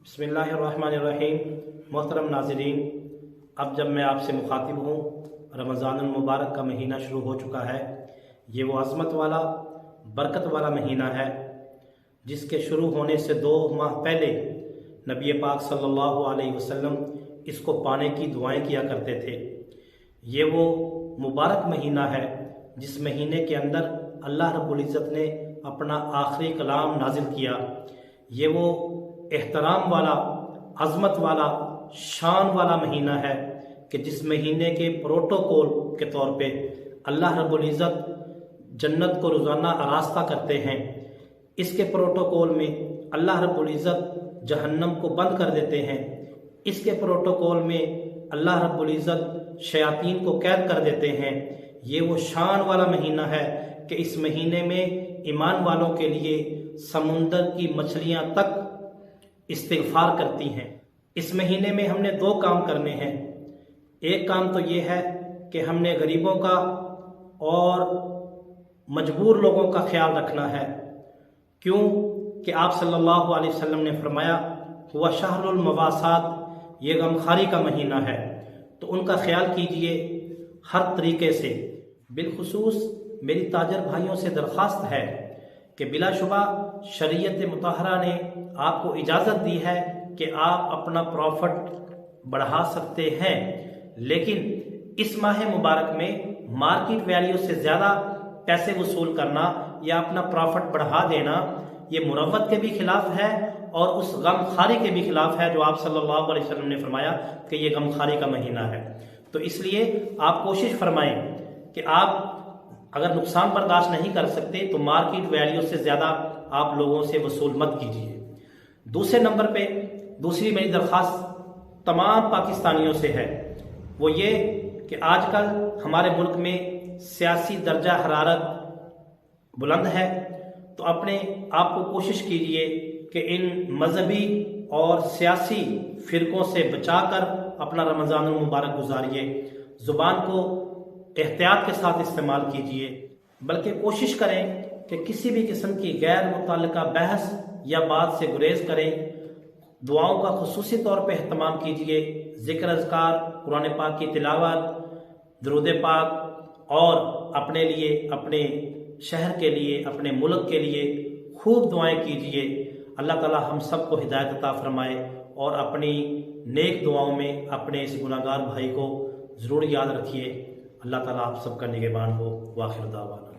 बिस्मिल्लाहिर्रहमानिर्रहीम। मोहतरम नाज़रीन, अब जब मैं आपसे मुखातिब हूँ, रमज़ानुल मुबारक का महीना शुरू हो चुका है। ये वो अज़मत वाला बरकत वाला महीना है जिसके शुरू होने से 2 माह पहले नबी पाक सल्लल्लाहु अलैहि वसल्लम इसको पाने की दुआएं किया करते थे। ये वो मुबारक महीना है जिस महीने के अंदर अल्लाह रब्बुल इज़्ज़त ने अपना आखिरी कलाम नाजिल किया। ये वो एहतराम वाला, अज़मत वाला, शान वाला महीना है कि जिस महीने के प्रोटोकॉल के तौर पे अल्लाह रब्बुल इज़्ज़त जन्नत को रोज़ाना आरास्ता करते हैं। इसके प्रोटोकॉल में अल्लाह रब्बुल इज़्ज़त जहन्नम को बंद कर देते हैं। इसके प्रोटोकॉल में अल्लाह रब्बुल इज़्ज़त शयातीन को कैद कर देते हैं। ये वो शान वाला महीना है कि इस महीने में ईमान वालों के लिए समुंदर की मछलियां तक इस्तिग़फ़ार करती हैं। इस महीने में हमने 2 काम करने हैं। एक काम तो ये है कि हमने गरीबों का और मजबूर लोगों का ख्याल रखना है। क्यों कि आप सल्लल्लाहु अलैहि वसल्लम ने फरमाया, हुआ शहरुल मवासात, ये गमखारी का महीना है। तो उनका ख्याल कीजिए हर तरीके से। बिलखुसूस मेरी ताजर भाइयों से दरख्वास्त है कि बिलाशुबा शरीयत मुतहरा ने आपको इजाज़त दी है कि आप अपना प्रॉफिट बढ़ा सकते हैं, लेकिन इस माह मुबारक में मार्केट वैल्यू से ज़्यादा पैसे वसूल करना या अपना प्रॉफिट बढ़ा देना, ये मुरव्वत के भी खिलाफ है और उस गमखारी के भी खिलाफ है जो आप सल्लल्लाहु अलैहि वसल्लम ने फरमाया कि ये गमखारी का महीना है। तो इसलिए आप कोशिश फरमाएं कि आप अगर नुकसान बर्दाश्त नहीं कर सकते तो मार्केट वैल्यू से ज़्यादा आप लोगों से वसूल मत कीजिए। दूसरे नंबर पे दूसरी मेरी दरख्वास्त तमाम पाकिस्तानियों से है, वो ये कि आजकल हमारे मुल्क में सियासी दर्जा हरारत बुलंद है। तो अपने आप को कोशिश कीजिए कि इन मजहबी और सियासी फ़िरक़ों से बचाकर अपना रमज़ानुल मुबारक गुजारिए। ज़ुबान को एहतियात के साथ इस्तेमाल कीजिए, बल्कि कोशिश करें कि किसी भी किस्म की गैर मुतल्लिका बहस या बात से गुरेज करें। दुआओं का खुसूसी तौर पे एहतमाम कीजिए। ज़िक्र अज़कार, कुरान पाक की तिलावत, दुरूद पाक और अपने लिए, अपने शहर के लिए, अपने मुल्क के लिए खूब दुआएं कीजिए। अल्लाह ताला हम सबको हिदायत अता फरमाए और अपनी नेक दुआओं में अपने इस गुनाहगार भाई को ज़रूर याद रखिए। अल्लाह ताला आप सबका निगहबान हो। वाखिर दावाना।